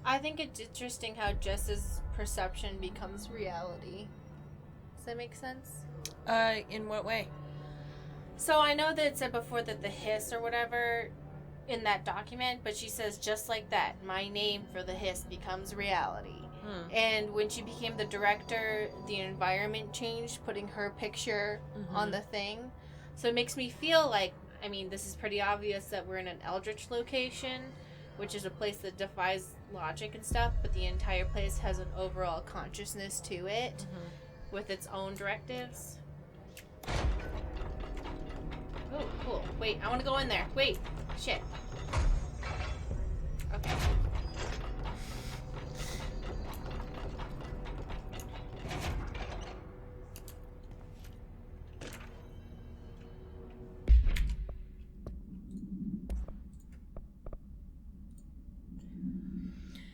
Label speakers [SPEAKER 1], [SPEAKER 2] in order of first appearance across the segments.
[SPEAKER 1] I think it's interesting how Jess's perception becomes reality. Does that make sense?
[SPEAKER 2] In what way?
[SPEAKER 1] So I know that it said before that the hiss or whatever in that document, but she says just like that, my name for the hiss becomes reality. And when she became the director, the environment changed, putting her picture on the thing. So it makes me feel like, I mean, this is pretty obvious that we're in an Eldritch location, which is a place that defies logic and stuff, but the entire place has an overall consciousness to it with its own directives. Oh, cool. Wait, I want to go in there. Wait. Shit. Okay.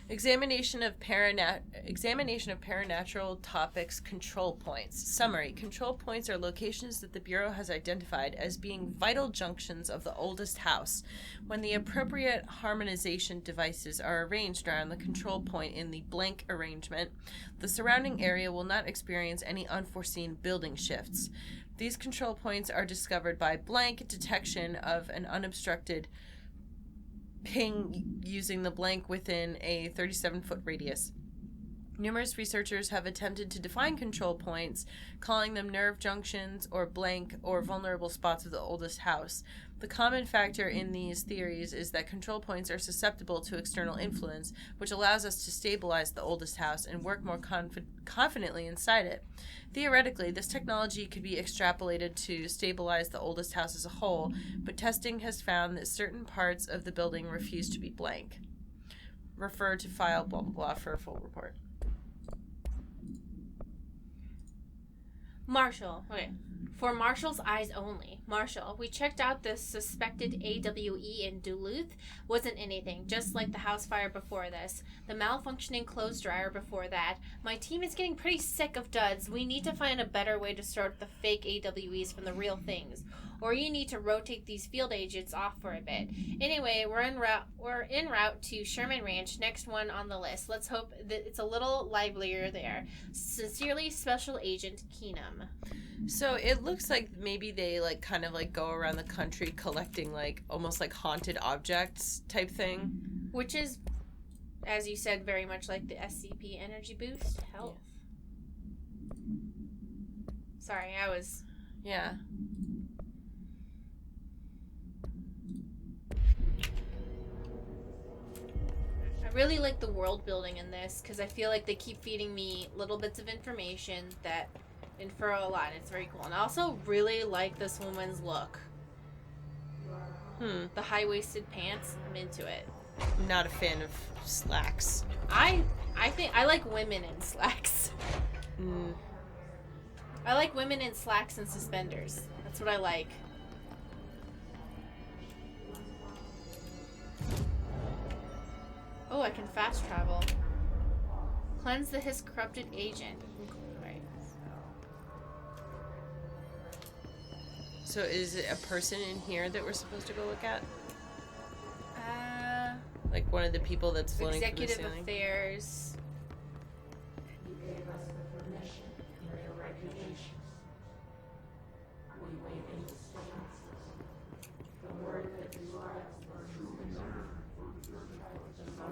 [SPEAKER 2] Examination of paranatural topics control points. Summary. Control points are locations that the Bureau has identified as being vital junctions of the oldest house. When the appropriate harmonization devices are arranged around the control point in the blank arrangement, the surrounding area will not experience any unforeseen building shifts. These control points are discovered by blank detection of an unobstructed ping using the blank within a 37-foot radius. Numerous researchers have attempted to define control points, calling them nerve junctions or blank or vulnerable spots of the oldest house. The common factor in these theories is that control points are susceptible to external influence, which allows us to stabilize the oldest house and work more confidently inside it. Theoretically, this technology could be extrapolated to stabilize the oldest house as a whole, but testing has found that certain parts of the building refuse to be blank. Refer to file blah blah blah for a full report.
[SPEAKER 1] Marshall. Okay. For Marshall's eyes only. Marshall, we checked out this suspected AWE in Duluth. Wasn't anything, just like the house fire before this. The malfunctioning clothes dryer before that. My team is getting pretty sick of duds. We need to find a better way to sort the fake AWEs from the real things. Or you need to rotate these field agents off for a bit. Anyway, we're en route to Sherman Ranch, next one on the list. Let's hope that it's a little livelier there. Sincerely, Special Agent Keenum.
[SPEAKER 2] So it looks like maybe they kind of go around the country collecting almost like haunted objects type thing.
[SPEAKER 1] Which is, as you said, very much like the SCP Energy Boost Health. Yeah. Sorry, I was...
[SPEAKER 2] Yeah.
[SPEAKER 1] I really like the world building in this because I feel like they keep feeding me little bits of information that infer a lot. It's very cool. And I also really like this woman's look. The high-waisted pants, I'm into it.
[SPEAKER 2] I'm not a fan of slacks.
[SPEAKER 1] I think I like women in slacks. I like women in slacks and suspenders. That's what I like. Oh, I can fast travel. Cleanse the his corrupted agent. Right.
[SPEAKER 2] So is it a person in here that we're supposed to go look at? Like one of the people that's floating from the ceiling?
[SPEAKER 1] Executive Affairs.
[SPEAKER 3] You gave us the permission for your regulations. We wait in suspense. The word that describes the true design the sun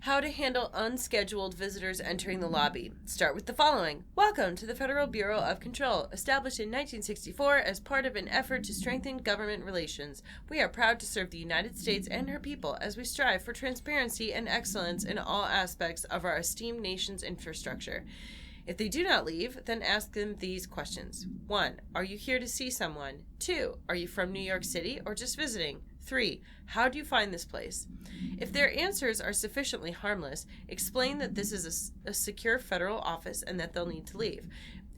[SPEAKER 2] How to handle unscheduled visitors entering the lobby. Start with the following. Welcome to the Federal Bureau of Control, established in 1964 as part of an effort to strengthen government relations. We are proud to serve the United States and her people as we strive for transparency and excellence in all aspects of our esteemed nation's infrastructure. If they do not leave, then ask them these questions. 1. Are you here to see someone? 2. Are you from New York City or just visiting? 3. How do you find this place? If their answers are sufficiently harmless, explain that this is a secure federal office and that they'll need to leave.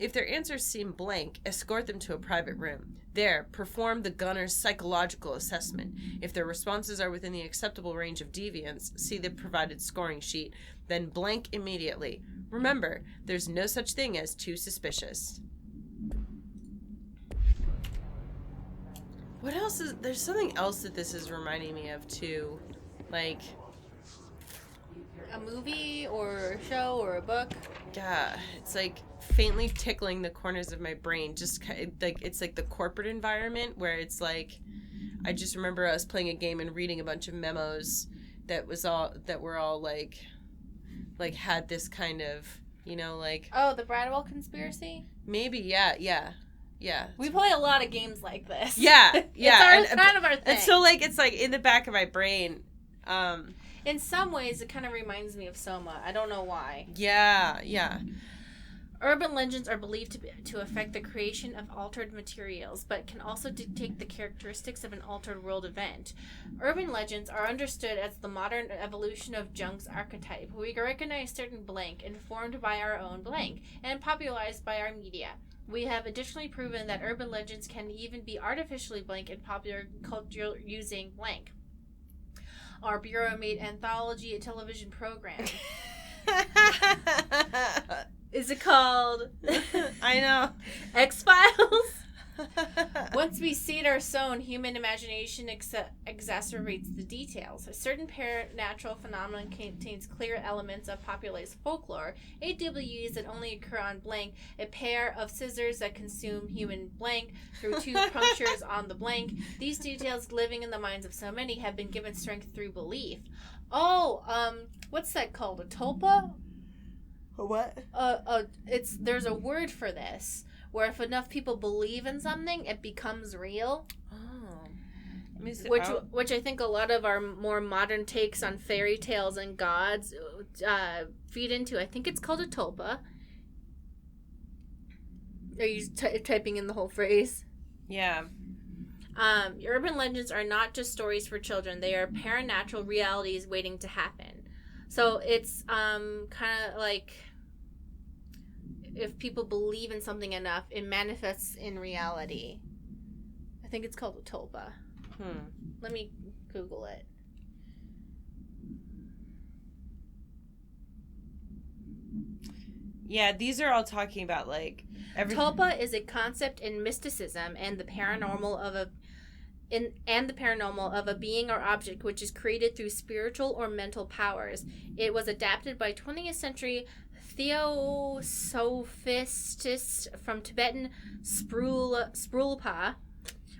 [SPEAKER 2] If their answers seem blank, escort them to a private room. There, perform the gunner's psychological assessment. If their responses are within the acceptable range of deviance, see the provided scoring sheet. then blank immediately. Remember, there's no such thing as too suspicious. What else is... There's something else that this is reminding me of, too. Like...
[SPEAKER 1] A movie or a show or a book?
[SPEAKER 2] Yeah, it's like faintly tickling the corners of my brain. Just like it's like the corporate environment where it's like... I just remember us playing a game and reading a bunch of memos that were all like had this kind of, you know, like...
[SPEAKER 1] Oh, the Bradwell conspiracy?
[SPEAKER 2] Maybe, yeah.
[SPEAKER 1] We play a lot of games like this.
[SPEAKER 2] Yeah.
[SPEAKER 1] It's kind of our thing.
[SPEAKER 2] And so, like, it's like in the back of my brain.
[SPEAKER 1] In some ways, it kind of reminds me of Soma. I don't know why.
[SPEAKER 2] Yeah.
[SPEAKER 1] Urban legends are believed to affect the creation of altered materials, but can also dictate the characteristics of an altered world event. Urban legends are understood as the modern evolution of Jung's archetype. We recognize certain blank, informed by our own blank, and popularized by our media. We have additionally proven that urban legends can even be artificially blank in popular culture using blank. Our Bureau made anthology television program. Is it called?
[SPEAKER 2] I know.
[SPEAKER 1] X-Files? Once we seed our sown, human imagination exacerbates the details. A certain supernatural phenomenon contains clear elements of populace folklore. AWEs that only occur on blank, a pair of scissors that consume human blank through two punctures on the blank. These details, living in the minds of so many, have been given strength through belief. What's that called? A tulpa?
[SPEAKER 2] A what?
[SPEAKER 1] There's a word for this, where if enough people believe in something, it becomes real. Oh. Which I think a lot of our more modern takes on fairy tales and gods feed into. I think it's called a tulpa. Are you typing in the whole phrase?
[SPEAKER 2] Yeah.
[SPEAKER 1] Urban legends are not just stories for children. They are paranatural realities waiting to happen. So it's kind of like if people believe in something enough, it manifests in reality. I think it's called a tulpa. Let me Google it.
[SPEAKER 2] Yeah, these are all talking about like
[SPEAKER 1] Tulpa is a concept in mysticism and the paranormal of a being or object which is created through spiritual or mental powers. It was adapted by 20th century Theosophists from Tibetan Sprulpa,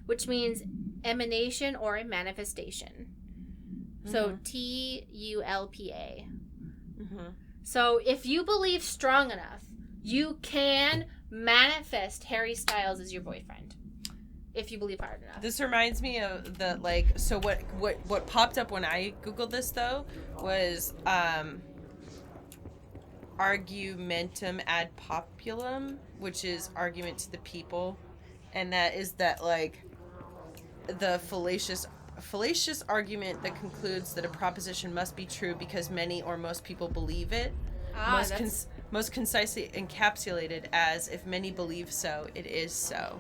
[SPEAKER 1] which means emanation or a manifestation. So Tulpa. So if you believe strong enough, you can manifest Harry Styles as your boyfriend. If you believe hard enough.
[SPEAKER 2] This reminds me of the so what popped up when I Googled this though was argumentum ad populum, which is argument to the people, and that is that like the fallacious argument that concludes that a proposition must be true because many or most people believe it. Most concisely encapsulated as if many believe so, it is so.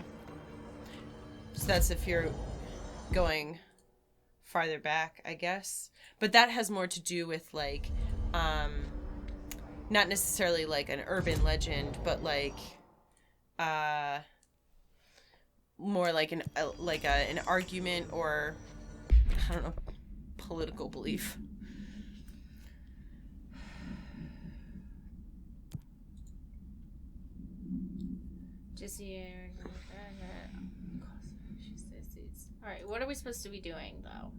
[SPEAKER 2] So that's if you're going farther back, I guess. But that has more to do with like not necessarily like an urban legend, but like more like an argument or I don't know, political belief.
[SPEAKER 1] Just here. All right, what are we supposed to be doing though?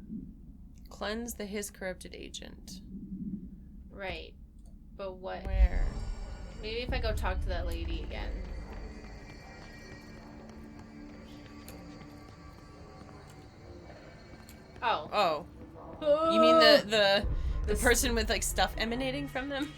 [SPEAKER 2] Cleanse the his corrupted agent.
[SPEAKER 1] Right, but what?
[SPEAKER 2] Where?
[SPEAKER 1] Maybe if I go talk to that lady again.
[SPEAKER 2] Oh. You mean the person with like stuff emanating from them?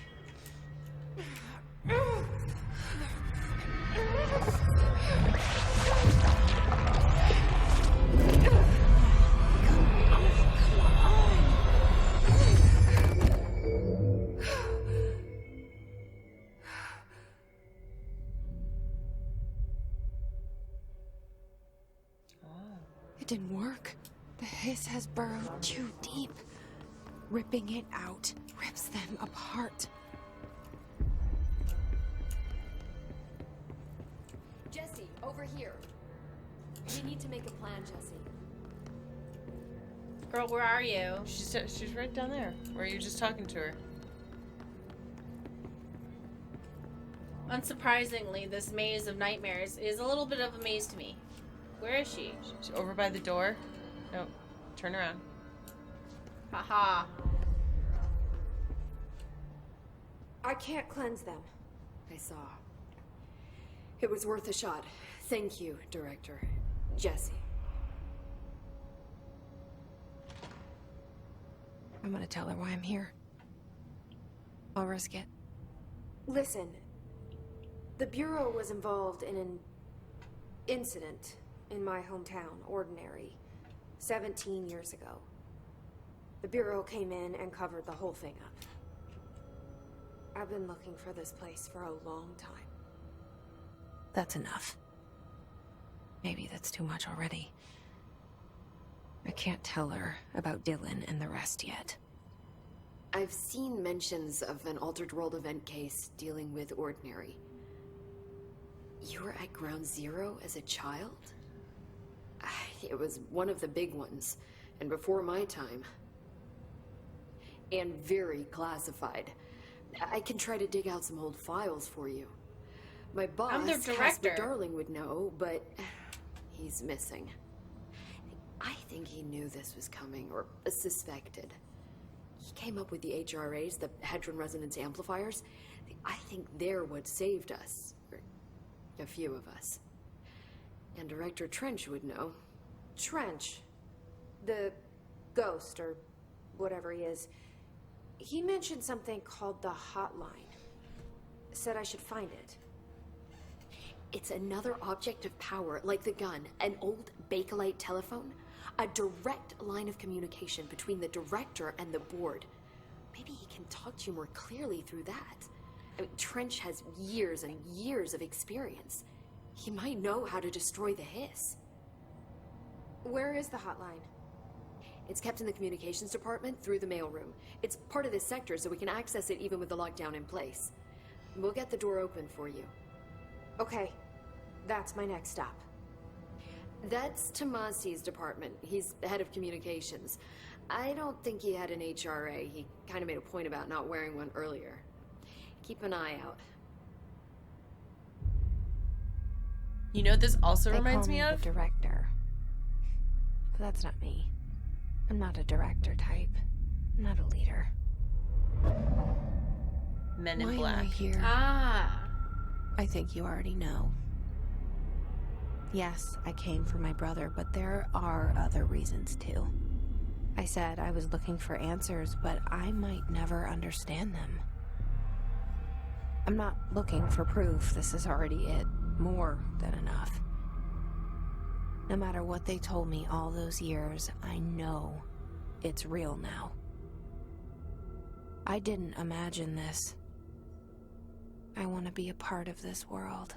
[SPEAKER 4] It didn't work. The hiss has burrowed too deep. Ripping it out rips them apart.
[SPEAKER 5] Jesse, over here. We need to make a plan, Jesse.
[SPEAKER 1] Girl, where are you?
[SPEAKER 2] She's right down there. Or are you just talking to her?
[SPEAKER 1] Unsurprisingly, this maze of nightmares is a little bit of a maze to me. Where is she?
[SPEAKER 2] She's over by the door. No, turn around.
[SPEAKER 1] Haha.
[SPEAKER 5] I can't cleanse them. I saw. It was worth a shot. Thank you, Director. Jesse.
[SPEAKER 4] I'm gonna tell her why I'm here. I'll risk it.
[SPEAKER 6] Listen, the Bureau was involved in an incident in my hometown, Ordinary, 17 years ago. The Bureau came in and covered the whole thing up. I've been looking for this place for a long time.
[SPEAKER 4] That's enough. Maybe that's too much already. I can't tell her about Dylan and the rest yet.
[SPEAKER 5] I've seen mentions of an Altered World event case dealing with Ordinary. You were at Ground Zero as a child? It was one of the big ones, and before my time. And very classified. I can try to dig out some old files for you. My boss,
[SPEAKER 1] I'm their
[SPEAKER 5] Casper
[SPEAKER 1] director.
[SPEAKER 5] Darling, would know, but he's missing. I think he knew this was coming, or suspected. He came up with the HRAs, the Hadron Resonance Amplifiers. I think they're what saved us. Or a few of us. And Director Trench would know.
[SPEAKER 6] Trench, the ghost, or whatever he is, he mentioned something called the Hotline. Said I should find it.
[SPEAKER 5] It's another object of power, like the gun, an old Bakelite telephone. A direct line of communication between the director and the board. Maybe he can talk to you more clearly through that. I mean, Trench has years and years of experience. He might know how to destroy the hiss.
[SPEAKER 6] Where is the hotline?
[SPEAKER 5] It's kept in the communications department through the mailroom. It's part of this sector, so we can access it even with the lockdown in place. We'll get the door open for you.
[SPEAKER 6] Okay, that's my next stop.
[SPEAKER 5] That's Tomasi's department. He's the head of communications. I don't think he had an HRA. He kind of made a point about not wearing one earlier. Keep an eye out.
[SPEAKER 2] You know what this also
[SPEAKER 4] They
[SPEAKER 2] reminds
[SPEAKER 4] call
[SPEAKER 2] me of?
[SPEAKER 4] the director. But that's not me. I'm not a director type. I'm not a leader.
[SPEAKER 2] Men in
[SPEAKER 4] Why
[SPEAKER 2] Black.
[SPEAKER 4] am I here?
[SPEAKER 1] Ah.
[SPEAKER 4] I think you already know. Yes, I came for my brother, but there are other reasons too. I said I was looking for answers, but I might never understand them. I'm not looking for proof. This is already it. More than enough. No matter what they told me all those years, I know it's real now. I didn't imagine this. I want to be a part of this world.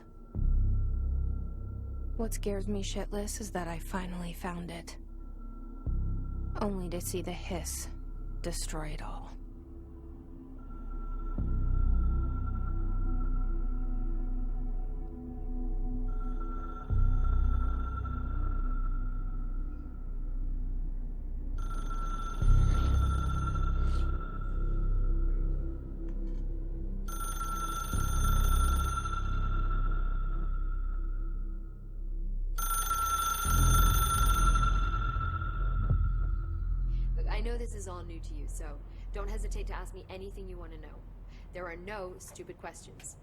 [SPEAKER 4] What scares me shitless is that I finally found it. Only to see the hiss destroy it all.
[SPEAKER 5] Look, I know this is all new to you, so don't hesitate to ask me anything you want to know. There are no stupid questions.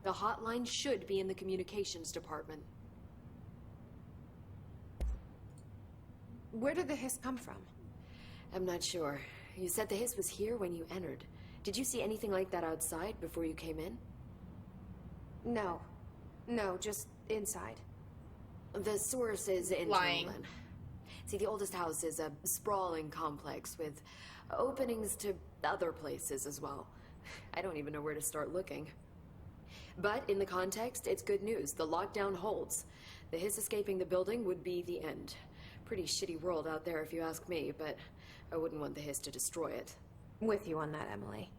[SPEAKER 5] The hotline should be in the communications department.
[SPEAKER 6] Where did the hiss come from?
[SPEAKER 5] I'm not sure. You said the hiss was here when you entered. Did you see anything like that outside before you came in?
[SPEAKER 6] No. No, just inside.
[SPEAKER 5] The source is internal.
[SPEAKER 1] Lying.
[SPEAKER 5] Then. See, the oldest house is a sprawling complex with openings to other places as well. I don't even know where to start looking. But in the context, it's good news. The lockdown holds. The hiss escaping the building would be the end. Pretty shitty world out there if you ask me, but I wouldn't want the Hiss to destroy it.
[SPEAKER 6] With you on that, Emily.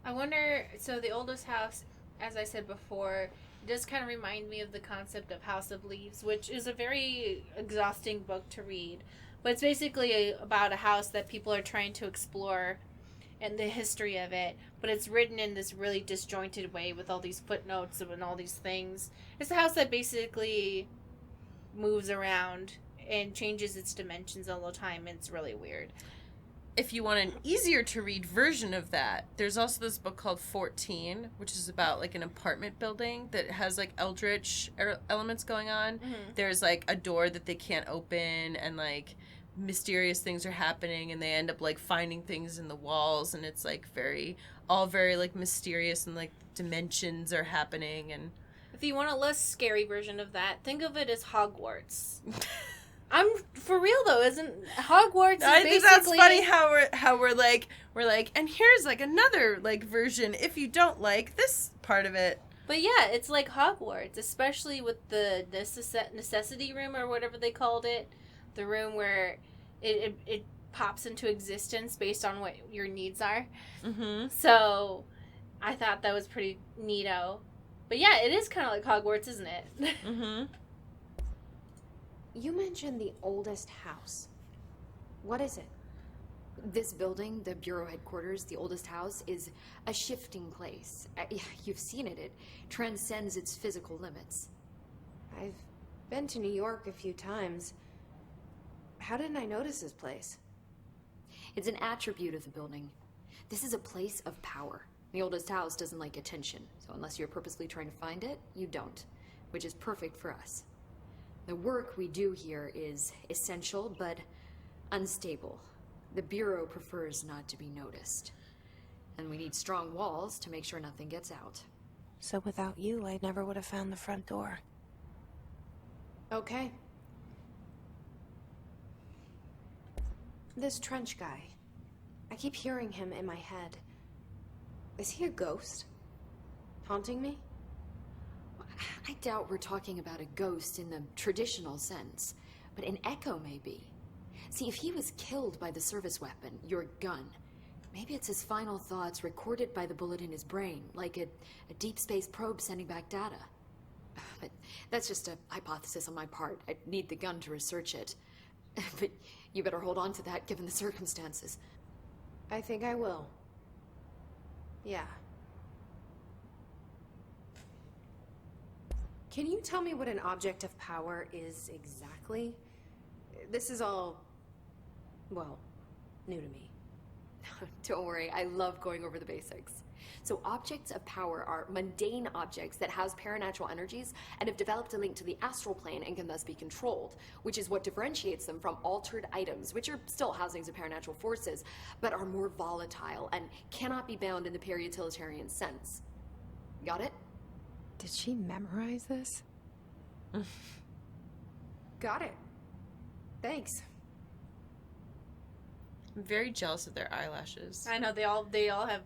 [SPEAKER 1] I wonder, so the oldest house, as I said before, does kind of remind me of the concept of House of Leaves, which is a very exhausting book to read. But it's basically about a house that people are trying to explore and the history of it. But it's written in this really disjointed way with all these footnotes and all these things. It's a house that basically moves around and changes its dimensions all the time. And it's really weird.
[SPEAKER 2] If you want an easier to read version of that, there's also this book called 14, which is about like an apartment building that has like eldritch elements going on.
[SPEAKER 1] Mm-hmm.
[SPEAKER 2] There's like a door that they can't open, and like mysterious things are happening, and they end up like finding things in the walls, and it's like very like mysterious, and like dimensions are happening. And
[SPEAKER 1] If you want a less scary version of that, think of it as Hogwarts. I'm for real though, isn't Hogwarts?
[SPEAKER 2] I think that's funny how we're like, and here's like another like version if you don't like this part of it.
[SPEAKER 1] But yeah, it's like Hogwarts, especially with the necessity room or whatever they called it, the room where it pops into existence based on what your needs are.
[SPEAKER 2] Mm-hmm.
[SPEAKER 1] So I thought that was pretty neato. But yeah, it is kind of like Hogwarts, isn't it?
[SPEAKER 2] Mm-hmm.
[SPEAKER 6] You mentioned the oldest house. What is it?
[SPEAKER 5] This building, the Bureau headquarters, the oldest house, is a shifting place. You've seen it. It transcends its physical limits.
[SPEAKER 6] I've been to New York a few times. How didn't I notice this place?
[SPEAKER 5] It's an attribute of the building. This is a place of power. The oldest house doesn't like attention, so unless you're purposely trying to find it, you don't, which is perfect for us. The work we do here is essential, but unstable. The Bureau prefers not to be noticed. And we need strong walls to make sure nothing gets out.
[SPEAKER 4] So without you, I never would have found the front door.
[SPEAKER 6] Okay. This Trench guy. I keep hearing him in my head. Is he a ghost? Haunting me?
[SPEAKER 5] I doubt we're talking about a ghost in the traditional sense, but an echo maybe. See, if he was killed by the service weapon, your gun, maybe it's his final thoughts recorded by the bullet in his brain, like a deep space probe sending back data. But that's just a hypothesis on my part. I'd need the gun to research it. But you better hold on to that given the circumstances.
[SPEAKER 6] I think I will. Yeah. Can you tell me what an object of power is exactly? This is all, well, new to me.
[SPEAKER 5] Don't worry, I love going over the basics. So objects of power are mundane objects that house paranatural energies and have developed a link to the astral plane and can thus be controlled, which is what differentiates them from altered items, which are still housings of paranatural forces, but are more volatile and cannot be bound in the peri-utilitarian sense. Got it?
[SPEAKER 6] Did she memorize this? Got it. Thanks.
[SPEAKER 2] I'm very jealous of their eyelashes.
[SPEAKER 1] I know they all have.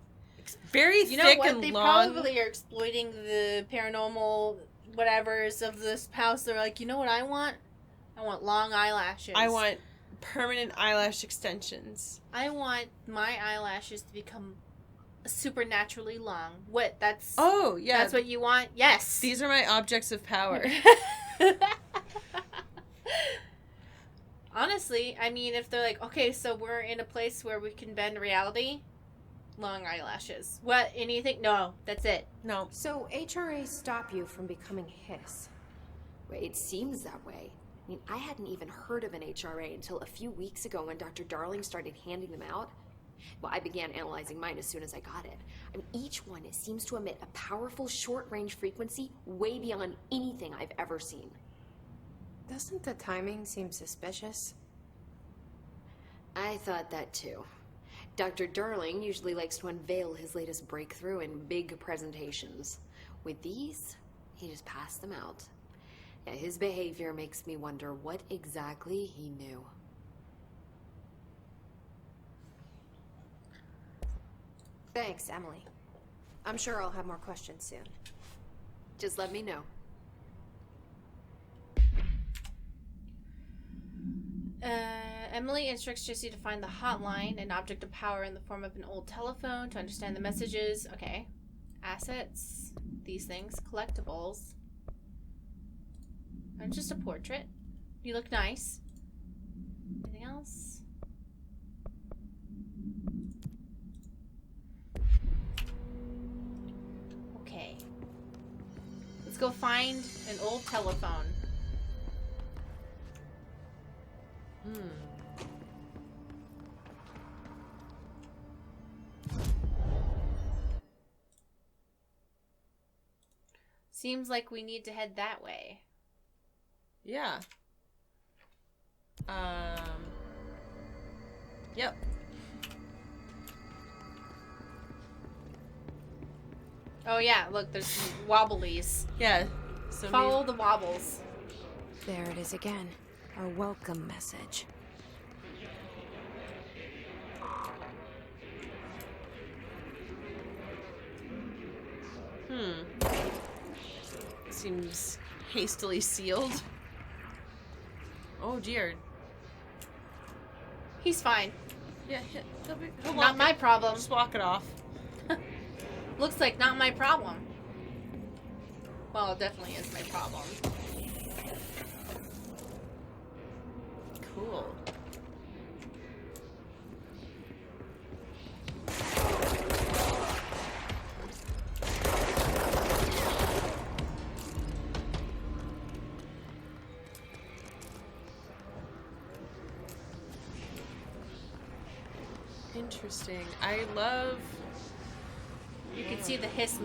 [SPEAKER 2] Very
[SPEAKER 1] You know
[SPEAKER 2] thick
[SPEAKER 1] what?
[SPEAKER 2] and
[SPEAKER 1] They
[SPEAKER 2] long.
[SPEAKER 1] probably are exploiting the paranormal whatevers of this house. They're like, you know what I want? I want long eyelashes.
[SPEAKER 2] I want permanent eyelash extensions.
[SPEAKER 1] I want my eyelashes to become supernaturally long. What? That's
[SPEAKER 2] Oh, yeah.
[SPEAKER 1] That's what you want? Yes.
[SPEAKER 2] These are my objects of power.
[SPEAKER 1] Honestly, I mean, if they're like, okay, so we're in a place where we can bend reality, long eyelashes. What? Anything? No, that's it.
[SPEAKER 2] No.
[SPEAKER 6] So HRA stop you from becoming Hiss?
[SPEAKER 5] Well, it seems that way. I mean, I hadn't even heard of an HRA until a few weeks ago when Dr. Darling started handing them out. Well, I began analyzing mine as soon as I got it. I mean, each one seems to emit a powerful short-range frequency way beyond anything I've ever seen.
[SPEAKER 6] Doesn't the timing seem suspicious?
[SPEAKER 5] I thought that too. Dr. Darling usually likes to unveil his latest breakthrough in big presentations. With these, he just passed them out. Yeah, his behavior makes me wonder what exactly he knew.
[SPEAKER 6] Thanks, Emily. I'm sure I'll have more questions soon.
[SPEAKER 5] Just let me know.
[SPEAKER 1] Emily instructs Jesse to find the hotline, an object of power in the form of an old telephone, to understand the messages. Okay. Assets. These things. Collectibles. Just a portrait. You look nice. Anything else? Okay. Let's go find an old telephone. Seems like we need to head that way.
[SPEAKER 2] Yeah. Yep.
[SPEAKER 1] Oh yeah, look, there's some wobblies.
[SPEAKER 2] Yeah. So
[SPEAKER 1] Follow the wobbles.
[SPEAKER 4] There it is again. Our welcome message.
[SPEAKER 2] Seems hastily sealed. Oh dear.
[SPEAKER 1] He's fine.
[SPEAKER 2] Yeah, he'll
[SPEAKER 1] Not my problem.
[SPEAKER 2] Just walk it off.
[SPEAKER 1] Looks like not my problem. Well, it definitely is my problem.
[SPEAKER 2] Cool. Interesting. I love...
[SPEAKER 1] You can see the hiss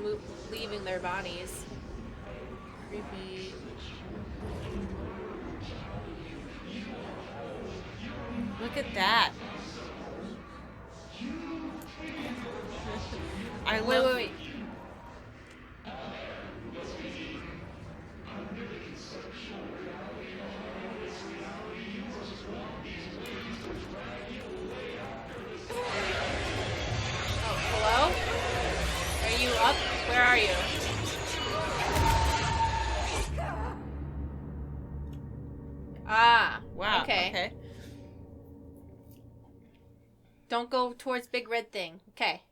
[SPEAKER 1] leaving their bodies.
[SPEAKER 2] Creepy. Look at that. I love...
[SPEAKER 1] Wait. Hello? Are you up? Where are you? Ah.
[SPEAKER 2] Wow.
[SPEAKER 1] Okay. Don't go towards big red thing. Okay.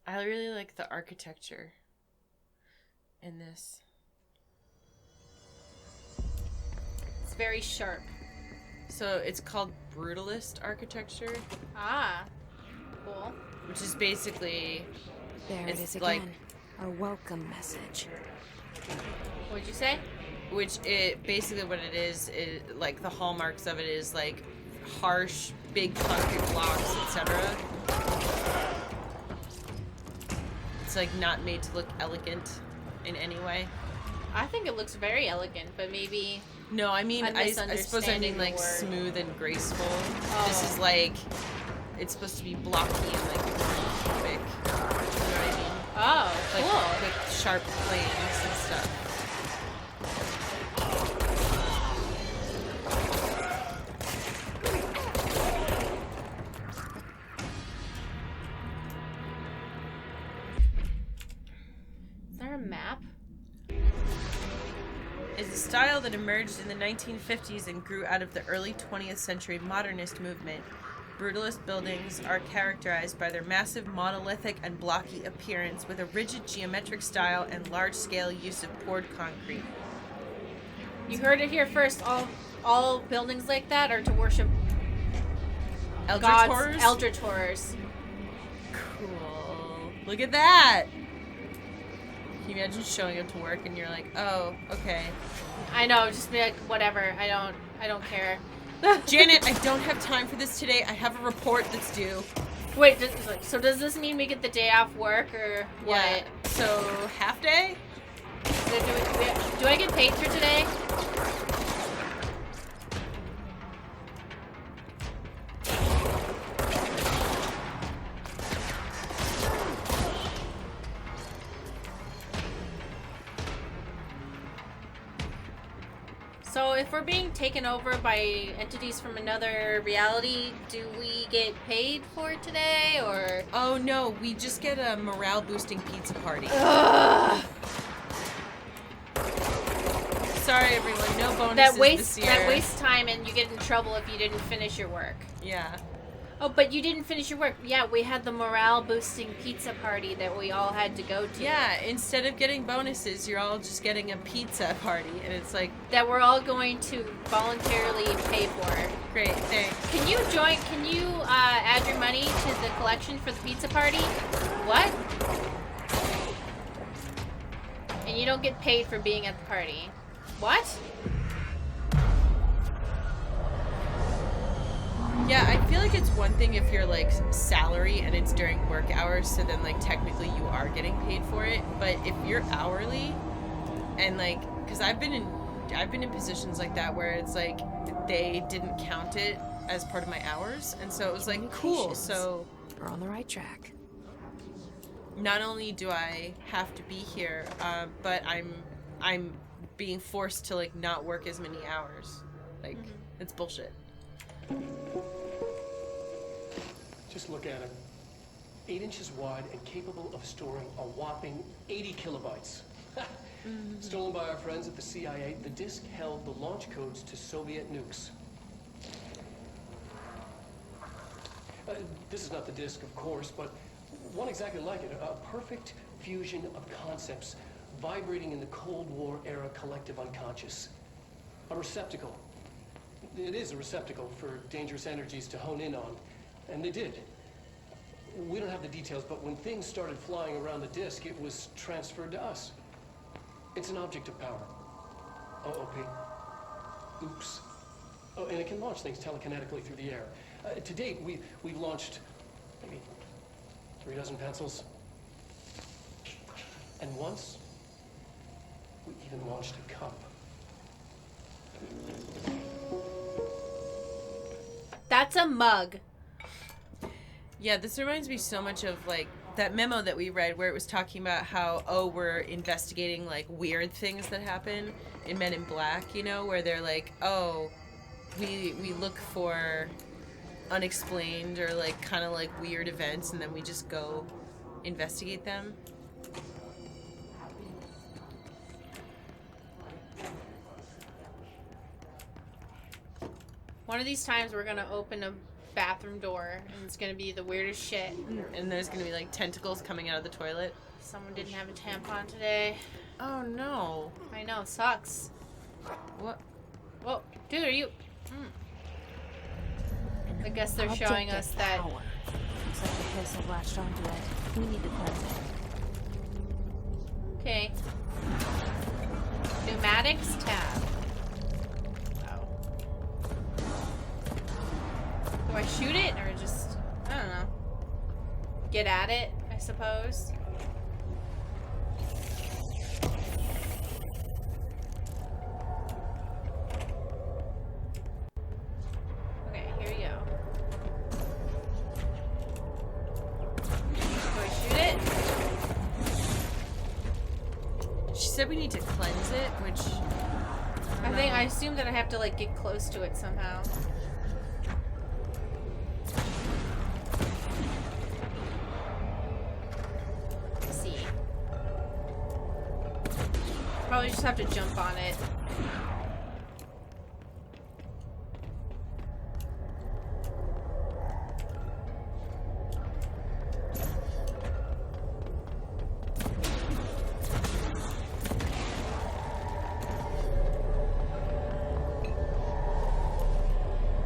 [SPEAKER 2] I really like the architecture in this.
[SPEAKER 1] It's very sharp.
[SPEAKER 2] So it's called brutalist architecture,
[SPEAKER 1] Ah. Cool.
[SPEAKER 2] which is basically
[SPEAKER 4] There
[SPEAKER 2] It's
[SPEAKER 4] it is again.
[SPEAKER 2] like-
[SPEAKER 4] Our welcome message.
[SPEAKER 1] What'd you say?
[SPEAKER 2] which it basically what it is like the hallmarks of it is like harsh big concrete blocks, etc. It's like not made to look elegant in any way.
[SPEAKER 1] I think it looks very elegant, but maybe...
[SPEAKER 2] No, I mean
[SPEAKER 1] I'm
[SPEAKER 2] I suppose I
[SPEAKER 1] misunderstanding
[SPEAKER 2] mean
[SPEAKER 1] the
[SPEAKER 2] like
[SPEAKER 1] word.
[SPEAKER 2] smooth and graceful.
[SPEAKER 1] Oh.
[SPEAKER 2] This is like it's supposed to be blocky and like quick. You know what I mean?
[SPEAKER 1] Oh,
[SPEAKER 2] Like
[SPEAKER 1] cool.
[SPEAKER 2] with sharp planes and stuff.
[SPEAKER 1] Is there a map?
[SPEAKER 2] Is a style that emerged in the 1950s and grew out of the early 20th century modernist movement. Brutalist buildings are characterized by their massive monolithic and blocky appearance with a rigid geometric style and large-scale use of poured concrete.
[SPEAKER 1] You heard it here first. All buildings like that are to worship
[SPEAKER 2] Eldritch
[SPEAKER 1] gods,
[SPEAKER 2] horrors?
[SPEAKER 1] eldritch horrors.
[SPEAKER 2] Cool. Look at that! Can you imagine showing up to work and you're like, oh, okay.
[SPEAKER 1] I know, just be like, whatever. I don't care.
[SPEAKER 2] Janet, I don't have time for this today. I have a report that's due.
[SPEAKER 1] Wait, so does this mean we get the day off work or what?
[SPEAKER 2] Yeah. So, half day?
[SPEAKER 1] Do I get paid for today? So if if we're being taken over by entities from another reality, do we get paid for it today, or?
[SPEAKER 2] Oh no, we just get a morale boosting pizza party.
[SPEAKER 1] Ugh.
[SPEAKER 2] Sorry everyone, no bonuses this year.
[SPEAKER 1] That wastes time, and you get in trouble if you didn't finish your work.
[SPEAKER 2] Yeah.
[SPEAKER 1] Oh, but you didn't finish your work. Yeah, we had the morale-boosting pizza party that we all had to go to.
[SPEAKER 2] Yeah, instead of getting bonuses, you're all just getting a pizza party, and it's like...
[SPEAKER 1] That we're all going to voluntarily pay for.
[SPEAKER 2] Great, thanks.
[SPEAKER 1] Can you add your money to the collection for the pizza party? What? And you don't get paid for being at the party. What?
[SPEAKER 2] Yeah, I feel like it's one thing if you're like salary and it's during work hours, so then like technically you are getting paid for it. But if you're hourly, and like, because I've been in positions like that where it's like they didn't count it as part of my hours, and so it was like cool. So
[SPEAKER 4] we're on the right track.
[SPEAKER 2] Not only do I have to be here, but I'm being forced to like not work as many hours. Like it's bullshit.
[SPEAKER 7] Just look at him. 8 inches wide and capable of storing a whopping 80 kilobytes. Stolen by our friends at the CIA, the disk held the launch codes to Soviet nukes. This is not the disk, of course, but one exactly like it. A perfect fusion of concepts vibrating in the Cold War era collective unconscious. A receptacle. It is a receptacle for dangerous energies to hone in on. And they did. We don't have the details, but when things started flying around the disk, it was transferred to us. It's an object of power. OOP. Oops. Oh, and it can launch things telekinetically through the air. To date, we've launched maybe 3 pencils. And once, we even launched a cup.
[SPEAKER 1] That's a mug.
[SPEAKER 2] Yeah, this reminds me so much of like that memo that we read where it was talking about how, we're investigating like weird things that happen in Men in Black, you know, where they're like, we look for unexplained or like kind of like weird events and then we just go investigate them.
[SPEAKER 1] One of these times we're gonna open a bathroom door and it's gonna be the weirdest shit.
[SPEAKER 2] And there's gonna be like tentacles coming out of the toilet.
[SPEAKER 1] Someone didn't have a tampon today.
[SPEAKER 2] Oh no.
[SPEAKER 1] I know, sucks.
[SPEAKER 2] What?
[SPEAKER 1] Whoa, dude, are you... I guess they're showing us that...
[SPEAKER 4] Looks like the piss have latched onto it. We need to cleanse it.
[SPEAKER 1] Okay. Pneumatics tab. Do I shoot it or just, I don't know, get at it, I suppose? Okay, here we go. Do I shoot it?
[SPEAKER 2] She said we need to cleanse it, which...
[SPEAKER 1] I assume that I have to, like, get close to it somehow. Probably just have to jump on it.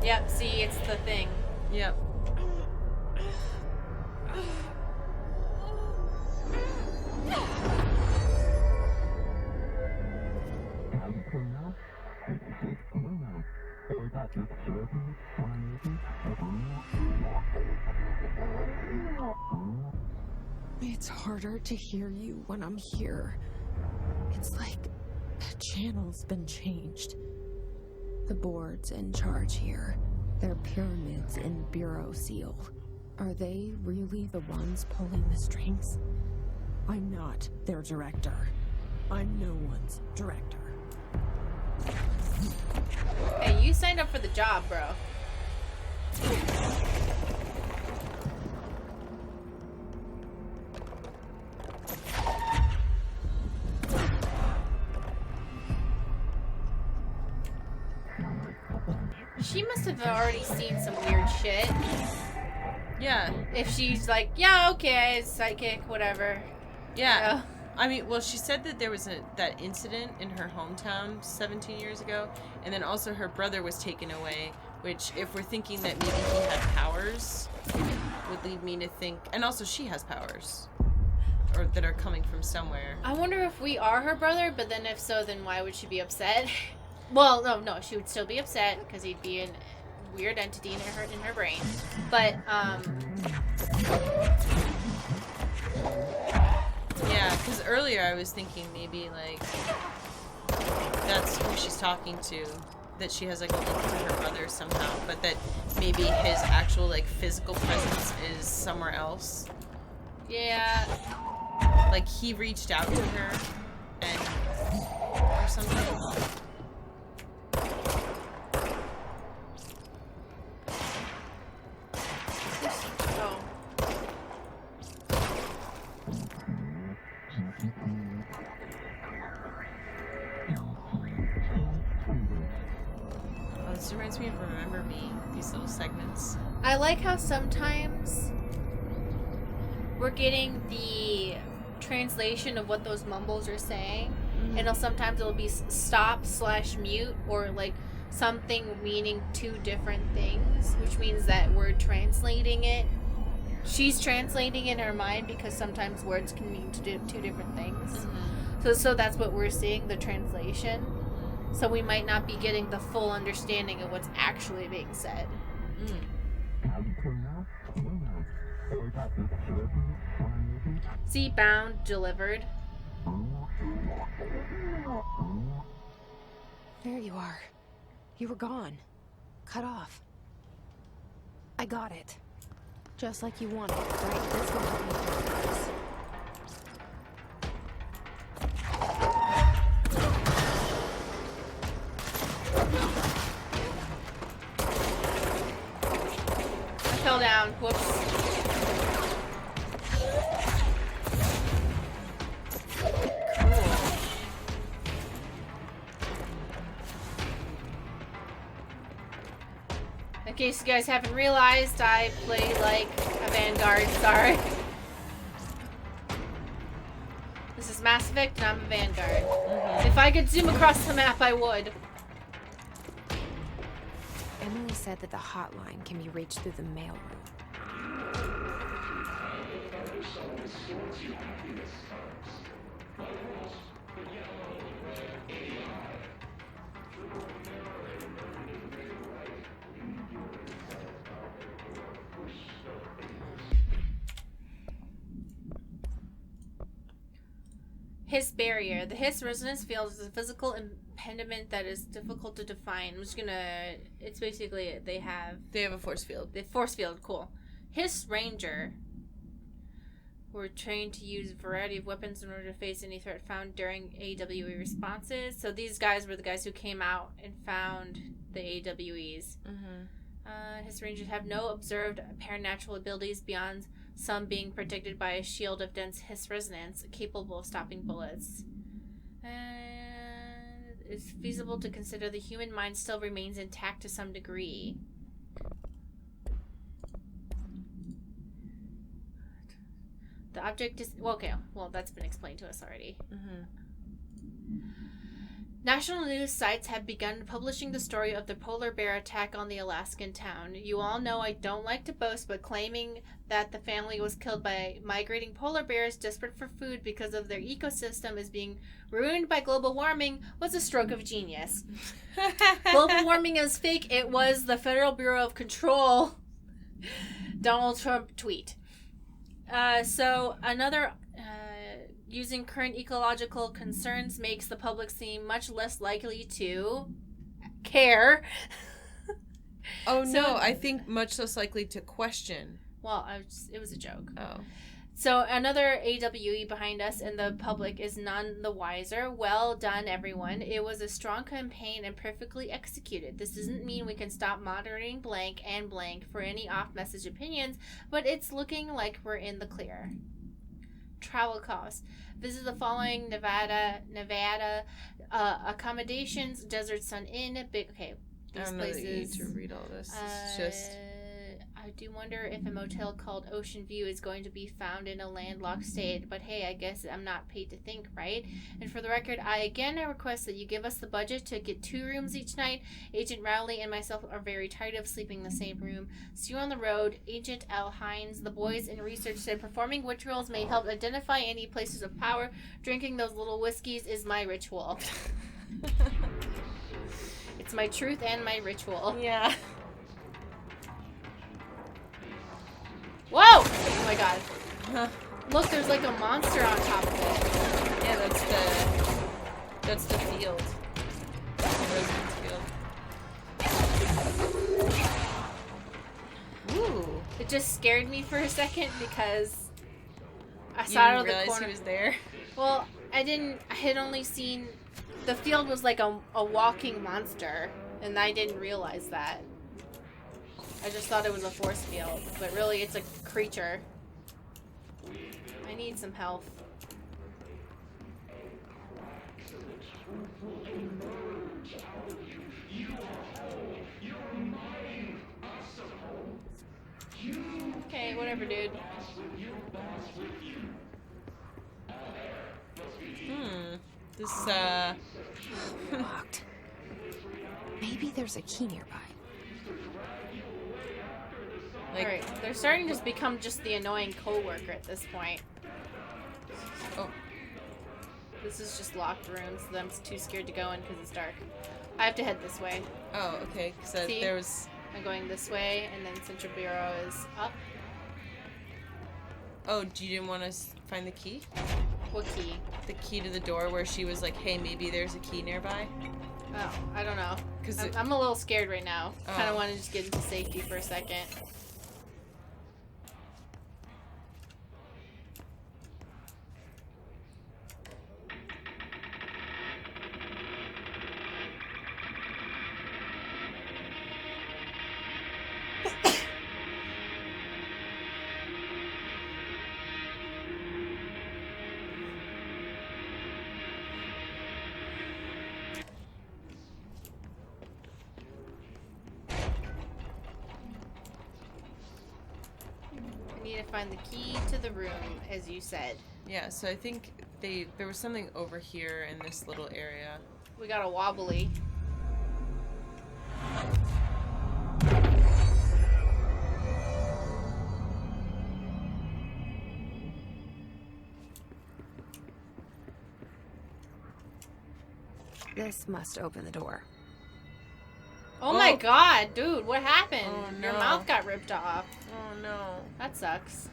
[SPEAKER 1] Yep, see, it's the thing.
[SPEAKER 2] Yep.
[SPEAKER 4] It's harder to hear you when I'm here. It's like the channel's been changed. The board's in charge here. They're pyramids in Bureau Seal. Are they really the ones pulling the strings? I'm not their director. I'm no one's director.
[SPEAKER 1] Hey, you signed up for the job, bro. She must have already seen some weird shit.
[SPEAKER 2] Yeah.
[SPEAKER 1] If she's like, yeah, okay, psychic, whatever.
[SPEAKER 2] Yeah.
[SPEAKER 1] You know?
[SPEAKER 2] I mean, well, she said that there was that incident in her hometown 17 years ago, and then also her brother was taken away, which, if we're thinking that maybe he had powers, would lead me to think... And also, she has powers. Or that are coming from somewhere.
[SPEAKER 1] I wonder if we are her brother, but then if so, then why would she be upset? Well, no, she would still be upset, because he'd be a weird entity in her brain. But,
[SPEAKER 2] Yeah, because earlier I was thinking maybe, like, that's who she's talking to. That she has, like, a link to her brother somehow. But that maybe his actual, like, physical presence is somewhere else.
[SPEAKER 1] yeah.
[SPEAKER 2] Like, he reached out to her and... or something.
[SPEAKER 1] Oh.
[SPEAKER 2] Oh, this reminds me of Remember Me, these little segments.
[SPEAKER 1] I like how sometimes we're getting the translation of what those mumbles are saying, and sometimes it'll be stop/mute or like something meaning two different things, which means that we're translating it. She's translating in her mind because sometimes words can mean two different things. So that's what we're seeing, the translation. So we might not be getting the full understanding of what's actually being said. Seabound, delivered.
[SPEAKER 4] There you are. You were gone. Cut off. I got it. Just like you wanted, right? This will help me through this.
[SPEAKER 1] I fell down. Whoops. In case you guys haven't realized, I play like a vanguard. Sorry. This is Mass Effect, and I'm a vanguard. If I could zoom across the map, I would.
[SPEAKER 4] Emily said that the hotline can be reached through the mailroom.
[SPEAKER 1] Hiss barrier. The Hiss resonance field is a physical impediment that is difficult to define. I'm just gonna... It's basically... They have
[SPEAKER 2] a force field.
[SPEAKER 1] the force field. Cool. Hiss ranger. Were trained to use a variety of weapons in order to face any threat found during AWE responses. So these guys were the guys who came out and found the AWEs. Hiss rangers have no observed paranatural abilities beyond some being protected by a shield of dense hiss resonance capable of stopping bullets. It's feasible to consider the human mind still remains intact to some degree. The object is... Well, okay. Well, that's been explained to us already. National news sites have begun publishing the story of the polar bear attack on the Alaskan town. You all know I don't like to boast, but claiming that the family was killed by migrating polar bears desperate for food because of their ecosystem is being ruined by global warming was a stroke of genius. Global warming is fake. It was the Federal Bureau of Control Donald Trump tweet. So another... using current ecological concerns makes the public seem much less likely to care.
[SPEAKER 2] Oh, no, I think much less likely to question.
[SPEAKER 1] Well, it was a joke.
[SPEAKER 2] Oh.
[SPEAKER 1] So another AWE behind us, and the public is none the wiser. Well done, everyone. It was a strong campaign and perfectly executed. This doesn't mean we can stop monitoring blank and blank for any off-message opinions, but it's looking like we're in the clear. Travel costs. Visit the following Nevada accommodations: Desert Sun Inn. Okay, these
[SPEAKER 2] I don't know that you need
[SPEAKER 1] places.
[SPEAKER 2] to read all this. It's just...
[SPEAKER 1] I do wonder if a motel called Ocean View is going to be found in a landlocked state, but hey, I guess I'm not paid to think, right? And for the record, I request that you give us the budget to get 2 rooms each night. Agent Rowley and myself are very tired of sleeping in the same room. See you on the road. Agent Al Hines. The boys in research said performing rituals may help identify any places of power. Drinking those little whiskeys is my ritual. It's my truth and my ritual.
[SPEAKER 2] Yeah.
[SPEAKER 1] Whoa! Oh my god. Look, there's like a monster on top of it.
[SPEAKER 2] Yeah, that's the field. The residence field. Ooh.
[SPEAKER 1] It just scared me for a second because I
[SPEAKER 2] You
[SPEAKER 1] saw it
[SPEAKER 2] didn't
[SPEAKER 1] out of the
[SPEAKER 2] realize
[SPEAKER 1] corner.
[SPEAKER 2] he was there?
[SPEAKER 1] Well, I had only seen the field was like a walking monster, and I didn't realize that. I just thought it was a force field, but really it's a creature. I need some health. Okay, whatever, dude.
[SPEAKER 2] This,
[SPEAKER 4] Locked. Maybe there's a key nearby.
[SPEAKER 2] like...
[SPEAKER 1] Alright, they're starting to become just the annoying co-worker at this point.
[SPEAKER 2] Oh.
[SPEAKER 1] This is just locked rooms, so I'm too scared to go in because it's dark. I have to head this way.
[SPEAKER 2] Oh, okay. So
[SPEAKER 1] See?
[SPEAKER 2] there was...
[SPEAKER 1] I'm going this way, and then Central Bureau is up.
[SPEAKER 2] Oh, you didn't want to find the key?
[SPEAKER 1] What key?
[SPEAKER 2] The key to the door where she was like, hey, maybe there's a key nearby?
[SPEAKER 1] Oh, I don't know.
[SPEAKER 2] 'Cause
[SPEAKER 1] I'm a little scared right now. Kind
[SPEAKER 2] Oh.
[SPEAKER 1] of want to just get into safety for a second. I need to find the key to the room, as you said.
[SPEAKER 2] Yeah, so I think there was something over here in this little area.
[SPEAKER 1] We got a wobbly.
[SPEAKER 4] This must open the door.
[SPEAKER 1] Oh my
[SPEAKER 2] Oh.
[SPEAKER 1] god, dude, what happened?
[SPEAKER 2] Oh,
[SPEAKER 1] Your
[SPEAKER 2] no.
[SPEAKER 1] mouth got ripped off.
[SPEAKER 2] Oh no.
[SPEAKER 1] That sucks.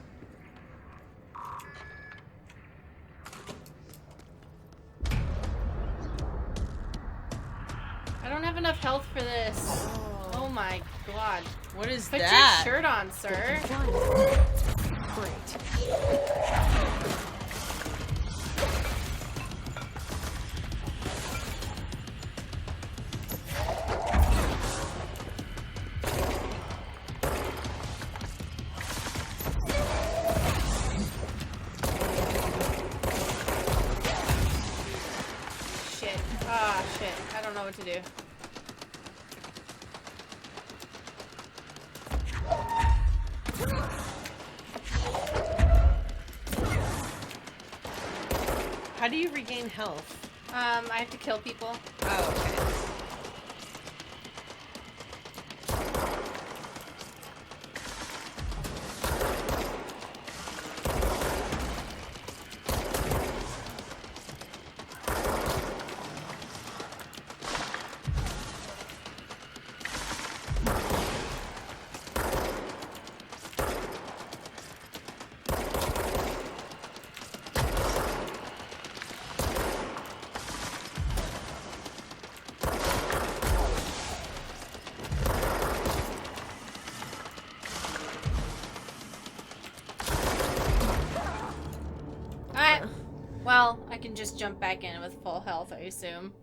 [SPEAKER 1] I don't have enough health for this. Oh my god.
[SPEAKER 2] What is
[SPEAKER 1] Put
[SPEAKER 2] that?
[SPEAKER 1] your shirt on, sir.
[SPEAKER 4] Great.
[SPEAKER 1] Shit. Ah, shit. I don't know what to do.
[SPEAKER 2] How do you regain health?
[SPEAKER 1] I have to kill people.
[SPEAKER 2] Oh, okay.
[SPEAKER 1] can just jump back in with full health, I assume.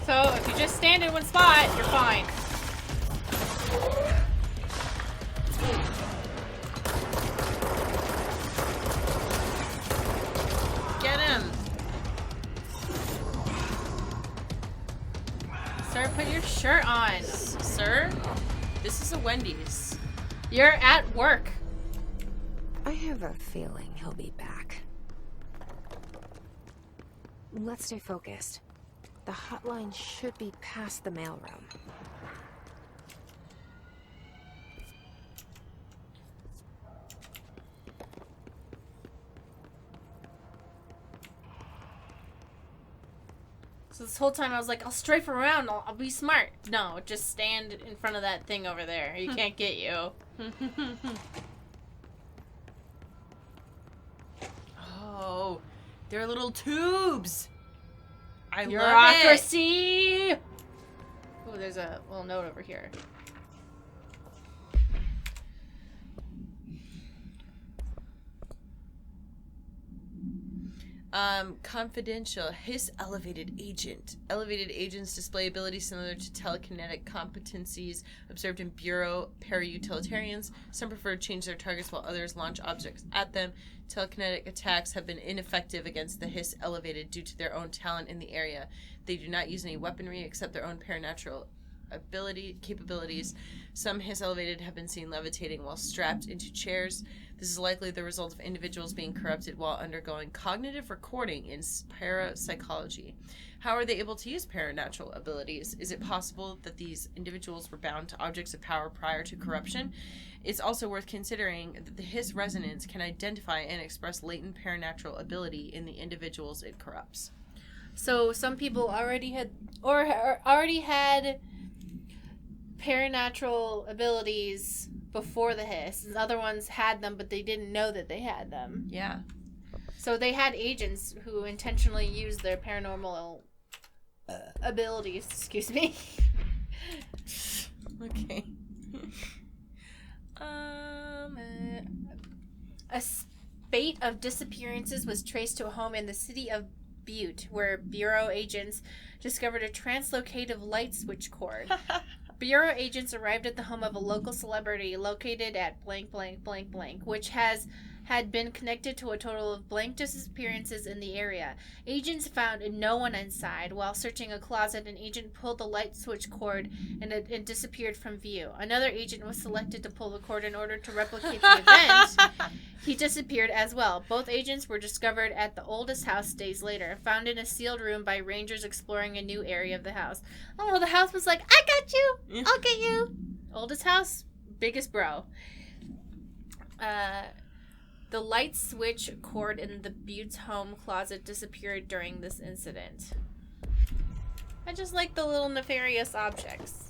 [SPEAKER 1] So, if you just stand in one spot, you're fine.
[SPEAKER 2] Get him!
[SPEAKER 1] Sir, put your shirt on.
[SPEAKER 2] Sir? This is a Wendy's.
[SPEAKER 1] You're at work.
[SPEAKER 4] I have a feeling he'll be back. Let's stay focused. The hotline should be past the mailroom.
[SPEAKER 1] So this whole time I was like, I'll strafe around, I'll be smart. No, just stand in front of that thing over there. He can't get you.
[SPEAKER 2] Oh, they're little tubes. I love it.
[SPEAKER 1] Bureaucracy! Oh, there's a little note over here.
[SPEAKER 2] Confidential. His elevated agent. Elevated agents display abilities similar to telekinetic competencies observed in Bureau para-utilitarians. Some prefer to change their targets while others launch objects at them. Telekinetic attacks have been ineffective against the Hiss elevated due to their own talent in the area. They do not use any weaponry except their own paranatural capabilities. Some Hiss elevated have been seen levitating while strapped into chairs. This is likely the result of individuals being corrupted while undergoing cognitive recording in parapsychology. How are they able to use paranatural abilities? Is it possible that these individuals were bound to objects of power prior to corruption? It's also worth considering that the Hiss resonance can identify and express latent paranatural ability in the individuals it corrupts.
[SPEAKER 1] So some people already had paranatural abilities before the Hiss, and other ones had them, but they didn't know that they had them.
[SPEAKER 2] Yeah.
[SPEAKER 1] So they had agents who intentionally used their paranormal abilities. Excuse me.
[SPEAKER 2] Okay.
[SPEAKER 1] A spate of disappearances was traced to a home in the city of Butte, where Bureau agents discovered a translocative light switch cord. Bureau agents arrived at the home of a local celebrity located at blank, blank, blank, blank, which had been connected to a total of blank disappearances in the area. Agents found no one inside. While searching a closet, an agent pulled the light switch cord and disappeared from view. Another agent was selected to pull the cord in order to replicate the event. He disappeared as well. Both agents were discovered at the oldest house days later, found in a sealed room by rangers exploring a new area of the house. Oh, the house was like, I got you! I'll get you! Oldest house, biggest bro. The light switch cord in the Butte's home closet disappeared during this incident. I just like the little nefarious objects.